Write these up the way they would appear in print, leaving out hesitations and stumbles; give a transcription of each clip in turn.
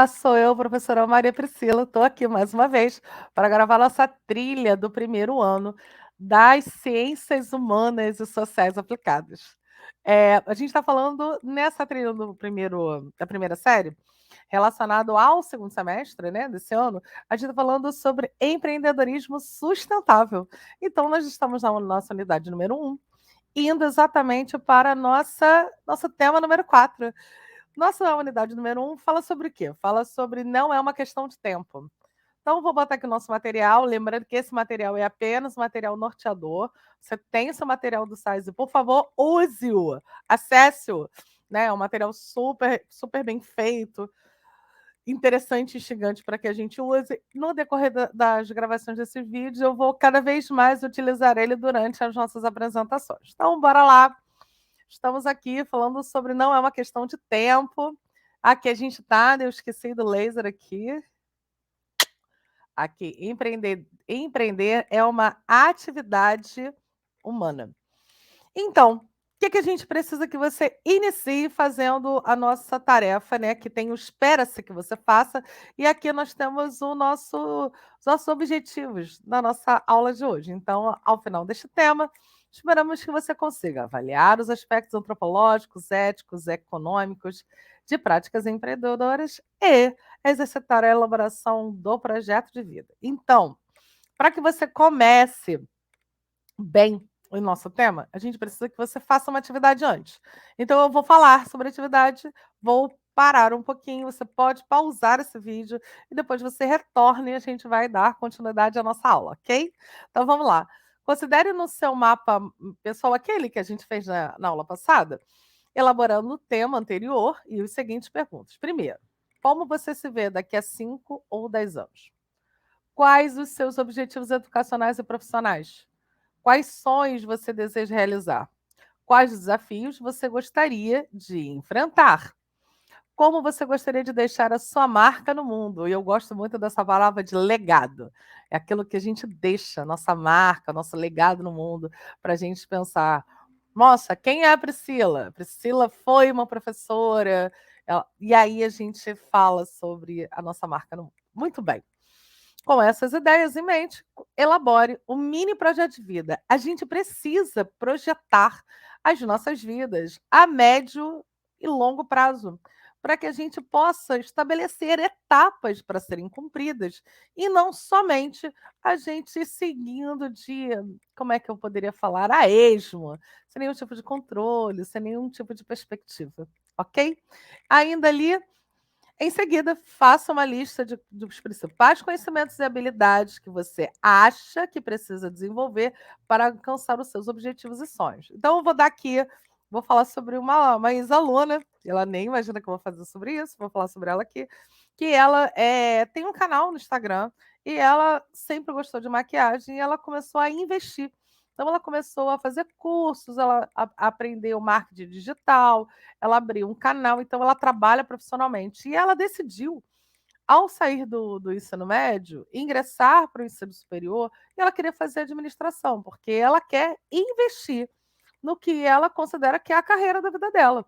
Olá, sou eu, professora Maria Priscila. Estou aqui mais uma vez para gravar nossa trilha do primeiro ano das Ciências Humanas e Sociais Aplicadas. A gente está falando nessa trilha da primeira série, relacionado ao segundo semestre, né, desse ano, a gente está falando sobre empreendedorismo sustentável. Então, nós estamos na nossa unidade número 1, indo exatamente para nosso tema número 4. Nossa unidade número 1 fala sobre o quê? Fala sobre não é uma questão de tempo. Então, vou botar aqui o nosso material, lembrando que esse material é apenas material norteador. Você tem o seu material do SAIS, por favor, use-o, acesse-o. Né? É um material super, super bem feito, interessante e instigante para que a gente use. No decorrer das gravações desse vídeo, eu vou cada vez mais utilizar ele durante as nossas apresentações. Então, bora lá. Estamos aqui falando sobre não é uma questão de tempo. Aqui a gente está, eu esqueci do laser aqui. Aqui, empreender é uma atividade humana. Então, o que a gente precisa que você inicie fazendo a nossa tarefa, né? Que tem o espera-se que você faça. E aqui nós temos os nossos objetivos na nossa aula de hoje. Então, ao final deste tema, esperamos que você consiga avaliar os aspectos antropológicos, éticos, econômicos de práticas empreendedoras e exercitar a elaboração do projeto de vida. Então, para que você comece bem o nosso tema, a gente precisa que você faça uma atividade antes. Então, eu vou falar sobre a atividade, vou parar um pouquinho, você pode pausar esse vídeo e depois você retorna e a gente vai dar continuidade à nossa aula, ok? Então, vamos lá. Considere no seu mapa pessoal aquele que a gente fez na aula passada, elaborando o tema anterior e os seguintes perguntas. Primeiro, como você se vê daqui a 5 ou 10 anos? Quais os seus objetivos educacionais e profissionais? Quais sonhos você deseja realizar? Quais desafios você gostaria de enfrentar? Como você gostaria de deixar a sua marca no mundo? E eu gosto muito dessa palavra de legado. É aquilo que a gente deixa, nossa marca, nosso legado no mundo, para a gente pensar: nossa, quem é a Priscila? A Priscila foi uma professora. E aí a gente fala sobre a nossa marca no mundo. Muito bem. Com essas ideias em mente, elabore um mini projeto de vida. A gente precisa projetar as nossas vidas a médio e longo prazo, para que a gente possa estabelecer etapas para serem cumpridas e não somente a gente seguindo de, como é que eu poderia falar, a esmo, sem nenhum tipo de controle, sem nenhum tipo de perspectiva, ok? Ainda ali em seguida, faça uma lista dos principais conhecimentos e habilidades que você acha que precisa desenvolver para alcançar os seus objetivos e sonhos. Então, eu vou dar aqui, vou falar sobre uma ex-aluna, ela nem imagina que eu vou fazer sobre isso, vou falar sobre ela aqui, que ela tem um canal no Instagram e ela sempre gostou de maquiagem e ela começou a investir. Então, ela começou a fazer cursos, ela aprendeu marketing digital, ela abriu um canal, então ela trabalha profissionalmente. E ela decidiu, ao sair do ensino médio, ingressar para o ensino superior, e ela queria fazer administração, porque ela quer investir no que ela considera que é a carreira da vida dela.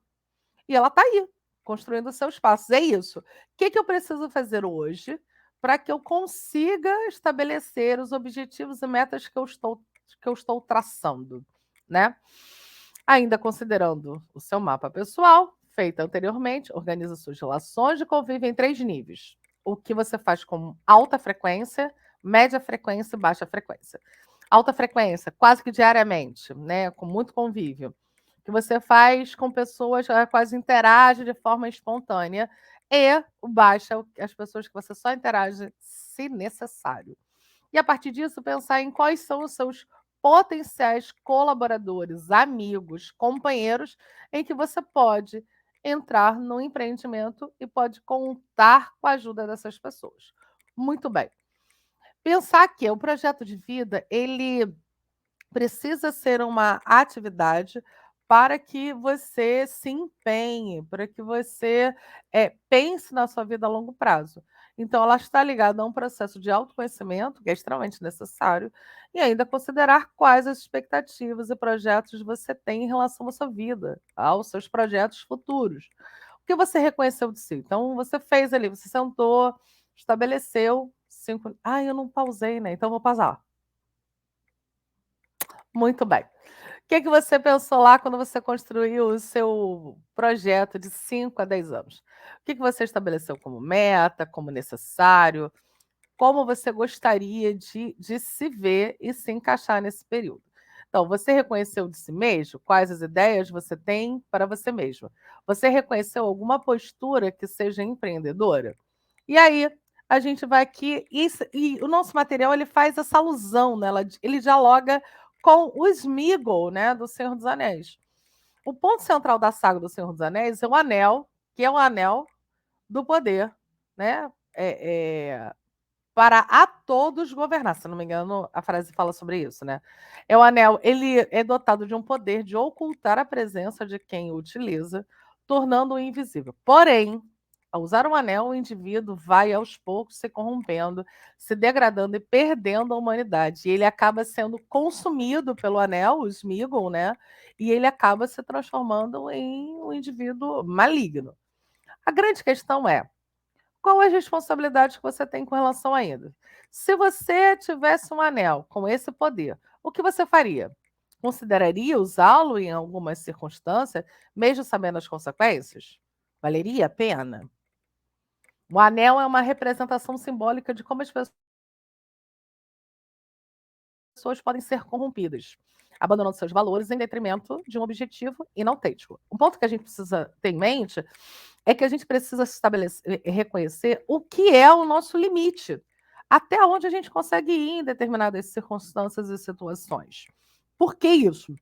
E ela está aí, construindo os seus passos. É isso. O que eu preciso fazer hoje para que eu consiga estabelecer os objetivos e metas que eu estou traçando, né? Ainda considerando o seu mapa pessoal, feito anteriormente, organiza suas relações de convívio em 3 níveis. O que você faz com alta frequência, média frequência e baixa frequência. Alta frequência, quase que diariamente, né, com muito convívio. Que você faz com pessoas, quase interage de forma espontânea. E o baixa, as pessoas que você só interage se necessário. E a partir disso, pensar em quais são os seus potenciais colaboradores, amigos, companheiros, em que você pode entrar no empreendimento e pode contar com a ajuda dessas pessoas. Muito bem. Pensar que o projeto de vida, ele precisa ser uma atividade para que você se empenhe, para que você pense na sua vida a longo prazo. Então, ela está ligada a um processo de autoconhecimento, que é extremamente necessário, e ainda considerar quais as expectativas e projetos você tem em relação à sua vida, aos seus projetos futuros. que você reconheceu de si? Então, você fez ali, você sentou, estabeleceu 5. Ah, eu não pausei, né? Então, vou pausar. Muito bem. O que você pensou lá quando você construiu o seu projeto de 5 a 10 anos? O que você estabeleceu como meta, como necessário? Como você gostaria de se ver e se encaixar nesse período? Então, você reconheceu de si mesmo? Quais as ideias você tem para você mesmo? Você reconheceu alguma postura que seja empreendedora? E aí, a gente vai aqui e o nosso material ele faz essa alusão, né, ele dialoga com o Sméagol, né, do Senhor dos Anéis. O ponto central da saga do Senhor dos Anéis é o anel, que é o anel do poder, né, para a todos governar, se não me engano, a frase fala sobre isso, né. É o anel, ele é dotado de um poder de ocultar a presença de quem o utiliza, tornando-o invisível. Porém, ao usar um anel, o indivíduo vai aos poucos se corrompendo, se degradando e perdendo a humanidade. E ele acaba sendo consumido pelo anel, o Sméagol, né, e ele acaba se transformando em um indivíduo maligno. A grande questão é qual é a responsabilidade que você tem com relação a ele? Se você tivesse um anel com esse poder, o que você faria? Consideraria usá-lo em algumas circunstâncias, mesmo sabendo as consequências? Valeria a pena? O anel é uma representação simbólica de como as pessoas podem ser corrompidas, abandonando seus valores em detrimento de um objetivo inautêntico. Um ponto que a gente precisa ter em mente é que a gente precisa estabelecer, reconhecer o que é o nosso limite, até onde a gente consegue ir em determinadas circunstâncias e situações. Por que isso?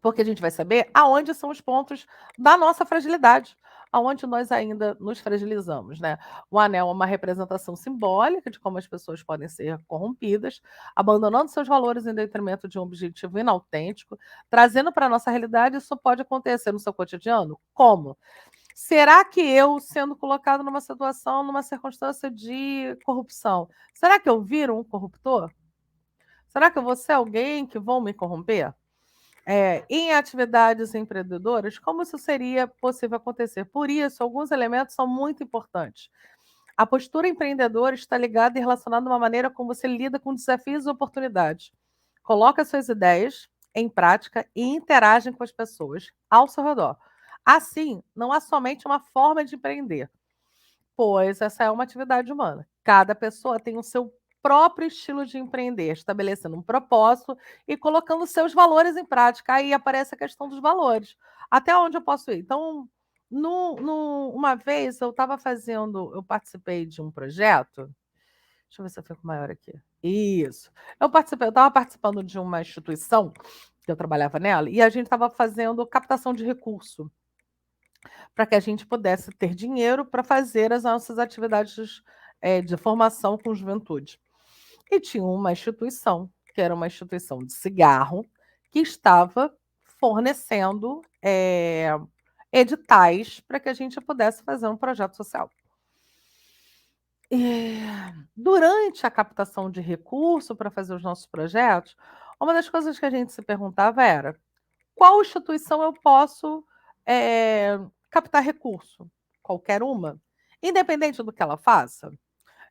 Porque a gente vai saber aonde são os pontos da nossa fragilidade, aonde nós ainda nos fragilizamos, né? O anel é uma representação simbólica de como as pessoas podem ser corrompidas, abandonando seus valores em detrimento de um objetivo inautêntico, trazendo para a nossa realidade, isso pode acontecer no seu cotidiano? Como? Será que eu, sendo colocado numa situação, numa circunstância de corrupção, será que eu viro um corruptor? Será que eu vou ser alguém que vão me corromper? Em atividades empreendedoras, como isso seria possível acontecer? Por isso, alguns elementos são muito importantes. A postura empreendedora está ligada e relacionada a uma maneira como você lida com desafios e oportunidades. Coloca suas ideias em prática e interagem com as pessoas ao seu redor. Assim, não há somente uma forma de empreender, pois essa é uma atividade humana. Cada pessoa tem o seu próprio estilo de empreender, estabelecendo um propósito e colocando seus valores em prática. Aí aparece a questão dos valores. Até onde eu posso ir? Então, uma vez eu participei de um projeto. Deixa eu ver se eu fico maior aqui. Isso. Eu estava participando de uma instituição, que eu trabalhava nela, e a gente estava fazendo captação de recurso para que a gente pudesse ter dinheiro para fazer as nossas atividades, de formação com juventude. E tinha uma instituição, que era uma instituição de cigarro, que estava fornecendo, editais para que a gente pudesse fazer um projeto social. Durante a captação de recurso para fazer os nossos projetos, uma das coisas que a gente se perguntava era: qual instituição eu posso, captar recurso? Qualquer uma? Independente do que ela faça?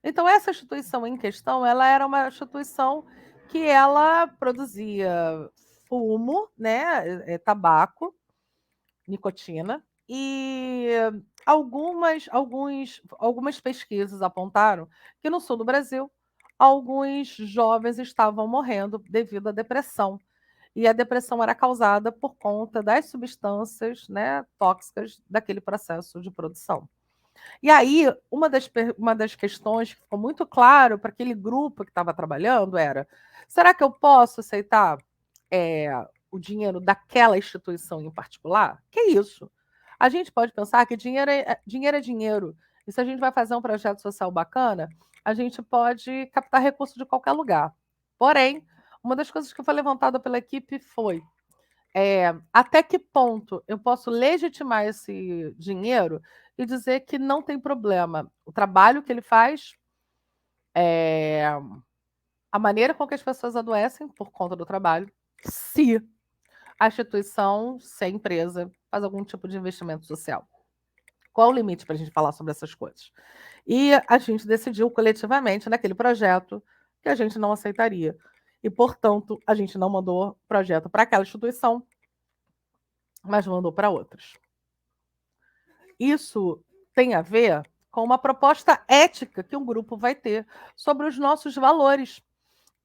Então essa instituição em questão, ela era uma instituição que ela produzia fumo, né, tabaco, nicotina, e algumas pesquisas apontaram que no sul do Brasil, alguns jovens estavam morrendo devido à depressão. E a depressão era causada por conta das substâncias, né, tóxicas daquele processo de produção. E aí, uma das questões que ficou muito claro para aquele grupo que estava trabalhando era: será que eu posso aceitar, o dinheiro daquela instituição em particular? Que isso? A gente pode pensar que dinheiro é dinheiro. E se a gente vai fazer um projeto social bacana, a gente pode captar recurso de qualquer lugar. Porém, uma das coisas que foi levantada pela equipe foi: até que ponto eu posso legitimar esse dinheiro e dizer que não tem problema o trabalho que ele faz, eh, a maneira com que as pessoas adoecem por conta do trabalho, se a instituição, se a empresa faz algum tipo de investimento social. Qual o limite para a gente falar sobre essas coisas? E a gente decidiu coletivamente naquele projeto que a gente não aceitaria. E, portanto, a gente não mandou projeto para aquela instituição, mas mandou para outras. Isso tem a ver com uma proposta ética que um grupo vai ter sobre os nossos valores.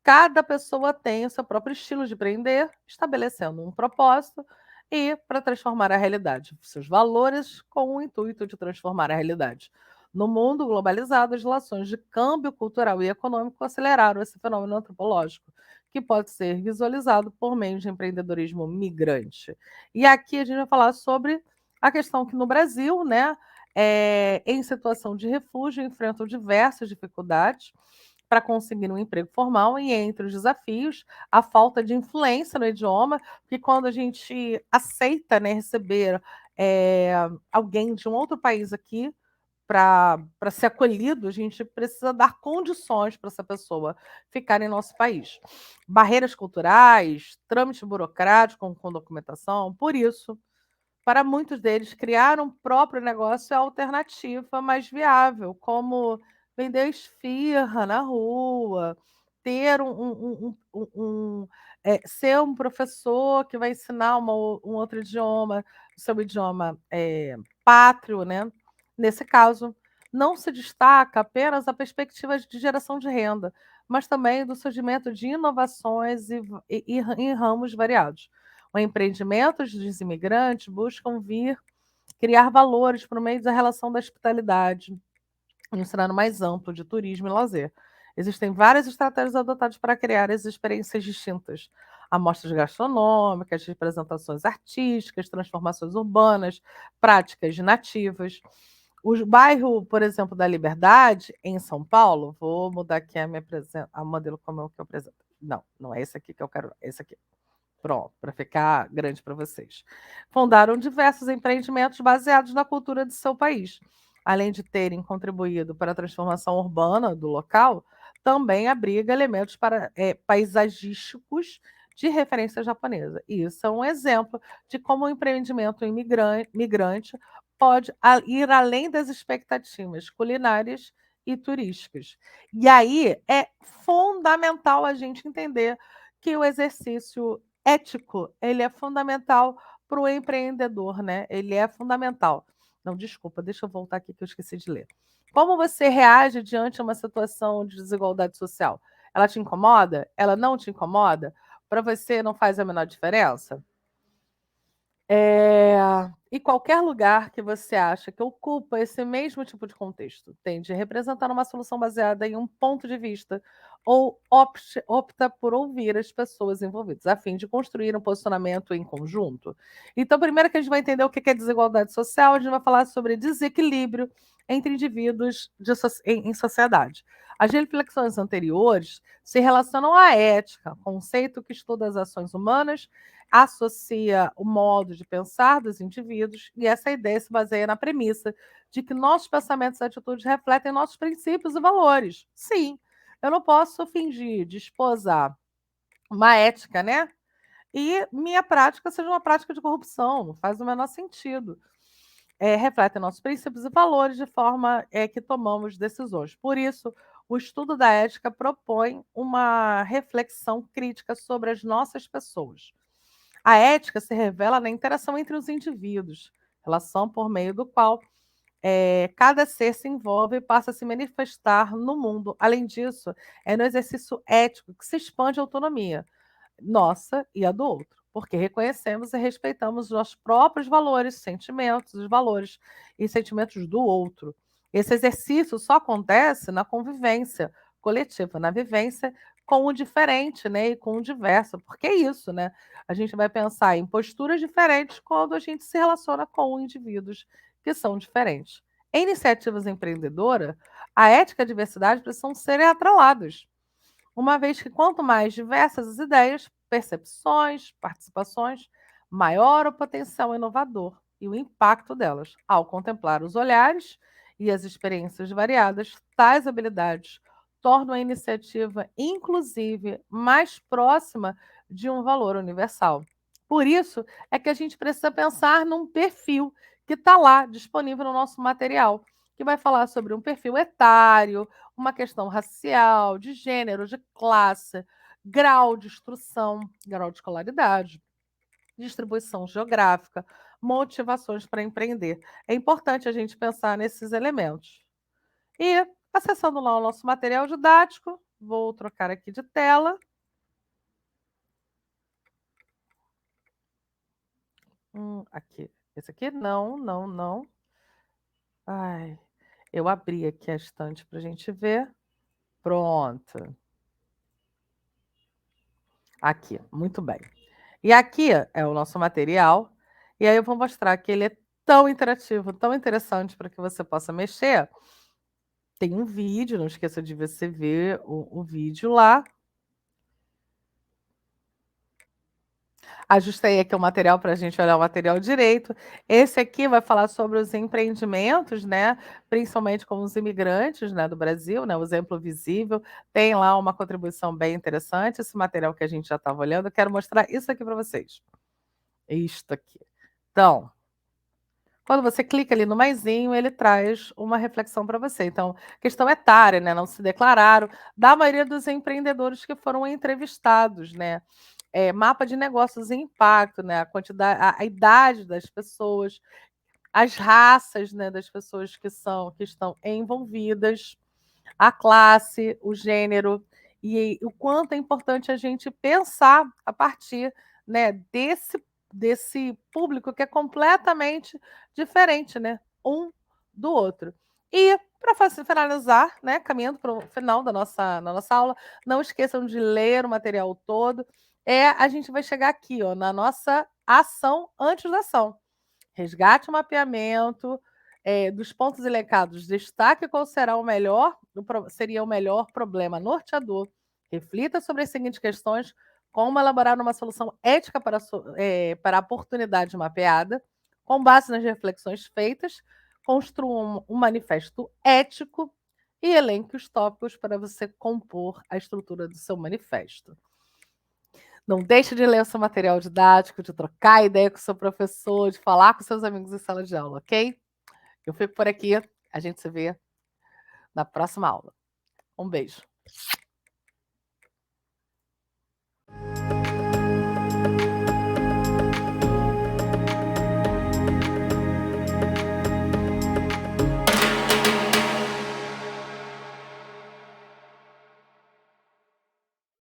Cada pessoa tem o seu próprio estilo de empreender, estabelecendo um propósito e para transformar a realidade. Seus valores com o intuito de transformar a realidade. No mundo globalizado, as relações de câmbio cultural e econômico aceleraram esse fenômeno antropológico, que pode ser visualizado por meio de empreendedorismo migrante. E aqui a gente vai falar sobre a questão que no Brasil, né, em situação de refúgio, enfrentam diversas dificuldades para conseguir um emprego formal e entre os desafios, a falta de influência no idioma, porque quando a gente aceita, né, receber alguém de um outro país aqui para ser acolhido, a gente precisa dar condições para essa pessoa ficar em nosso país. Barreiras culturais, trâmite burocrático com documentação, por isso para muitos deles, criar um próprio negócio é a alternativa mais viável, como vender esfirra na rua, ter ser um professor que vai ensinar um outro idioma, o seu idioma pátrio, né? Nesse caso, não se destaca apenas a perspectiva de geração de renda, mas também do surgimento de inovações em ramos variados. O empreendimento dos imigrantes buscam criar valores por meio da relação da hospitalidade, e um cenário mais amplo de turismo e lazer. Existem várias estratégias adotadas para criar as experiências distintas. Amostras gastronômicas, representações artísticas, transformações urbanas, práticas nativas. O bairro, por exemplo, da Liberdade, em São Paulo, vou mudar aqui a modelo como é o que eu apresento. Não, não é esse aqui que eu quero, é esse aqui. Pronto, para ficar grande para vocês. Fundaram diversos empreendimentos baseados na cultura de seu país. Além de terem contribuído para a transformação urbana do local, também abriga elementos paisagísticos de referência japonesa. E isso é um exemplo de como o empreendimento migrante pode ir além das expectativas culinárias e turísticas. E aí é fundamental a gente entender que o exercício ético, ele é fundamental para o empreendedor, né? Ele é fundamental. Não, desculpa, deixa eu voltar aqui que eu esqueci de ler. Como você reage diante de uma situação de desigualdade social? Ela te incomoda? Ela não te incomoda? Para você não faz a menor diferença? É, e qualquer lugar que você acha que ocupa esse mesmo tipo de contexto tende a representar uma solução baseada em um ponto de vista ou opta por ouvir as pessoas envolvidas, a fim de construir um posicionamento em conjunto. Então, primeiro que a gente vai entender o que é desigualdade social, a gente vai falar sobre desequilíbrio entre indivíduos em sociedade. As reflexões anteriores se relacionam à ética, conceito que estuda as ações humanas, associa o modo de pensar dos indivíduos, e essa ideia se baseia na premissa de que nossos pensamentos e atitudes refletem nossos princípios e valores. Sim, eu não posso fingir desposar uma ética, né? E minha prática seja uma prática de corrupção, não faz o menor sentido. Refletem nossos princípios e valores de forma que tomamos decisões. Por isso, o estudo da ética propõe uma reflexão crítica sobre as nossas pessoas. A ética se revela na interação entre os indivíduos, relação por meio do qual cada ser se envolve e passa a se manifestar no mundo. Além disso, é no exercício ético que se expande a autonomia, nossa e a do outro, porque reconhecemos e respeitamos os nossos próprios valores, sentimentos, os valores e sentimentos do outro. Esse exercício só acontece na convivência coletiva, na vivência com o diferente, né, e com o diverso, porque é isso, né? A gente vai pensar em posturas diferentes quando a gente se relaciona com indivíduos que são diferentes. Em iniciativas empreendedoras, a ética e a diversidade precisam ser atreladas, uma vez que quanto mais diversas as ideias, percepções, participações, maior o potencial inovador e o impacto delas. Ao contemplar os olhares e as experiências variadas, tais habilidades tornam a iniciativa, inclusive, mais próxima de um valor universal. Por isso é que a gente precisa pensar num perfil que está lá disponível no nosso material, que vai falar sobre um perfil etário, uma questão racial, de gênero, de classe, grau de instrução, grau de escolaridade, distribuição geográfica, motivações para empreender. É importante a gente pensar nesses elementos. E, acessando lá o nosso material didático, vou trocar aqui de tela. Aqui. Esse aqui? Não, não, não. Ai, eu abri aqui a estante para a gente ver. Pronto. Aqui, muito bem. E aqui é o nosso material. E aí eu vou mostrar que ele é tão interativo, tão interessante para que você possa mexer. Tem um vídeo, não esqueça de você ver o vídeo lá. Ajustei aqui o material para a gente olhar o material direito. Esse aqui vai falar sobre os empreendimentos, né? Principalmente com os imigrantes, né, do Brasil, né? O exemplo visível. Tem lá uma contribuição bem interessante. Esse material que a gente já estava olhando, eu quero mostrar isso aqui para vocês. Isto aqui. Então, quando você clica ali no maisinho, ele traz uma reflexão para você. Então, questão etária, né? Não se declararam, da maioria dos empreendedores que foram entrevistados, né? Mapa de negócios em impacto, né? A quantidade, a idade das pessoas, as raças, né, das pessoas que estão envolvidas, a classe, o gênero, e o quanto é importante a gente pensar a partir, né, desse público que é completamente diferente, né, um do outro. E para finalizar, né, caminhando para o final da nossa aula, não esqueçam de ler o material todo. A gente vai chegar aqui, ó, na nossa ação antes da ação. Resgate o mapeamento, dos pontos elencados, destaque qual será o melhor, seria o melhor problema norteador. Reflita sobre as seguintes questões: como elaborar uma solução ética para a oportunidade mapeada, com base nas reflexões feitas, construa um manifesto ético e elenque os tópicos para você compor a estrutura do seu manifesto. Não deixe de ler o seu material didático, de trocar ideia com o seu professor, de falar com seus amigos em sala de aula, ok? Eu fico por aqui. A gente se vê na próxima aula. Um beijo.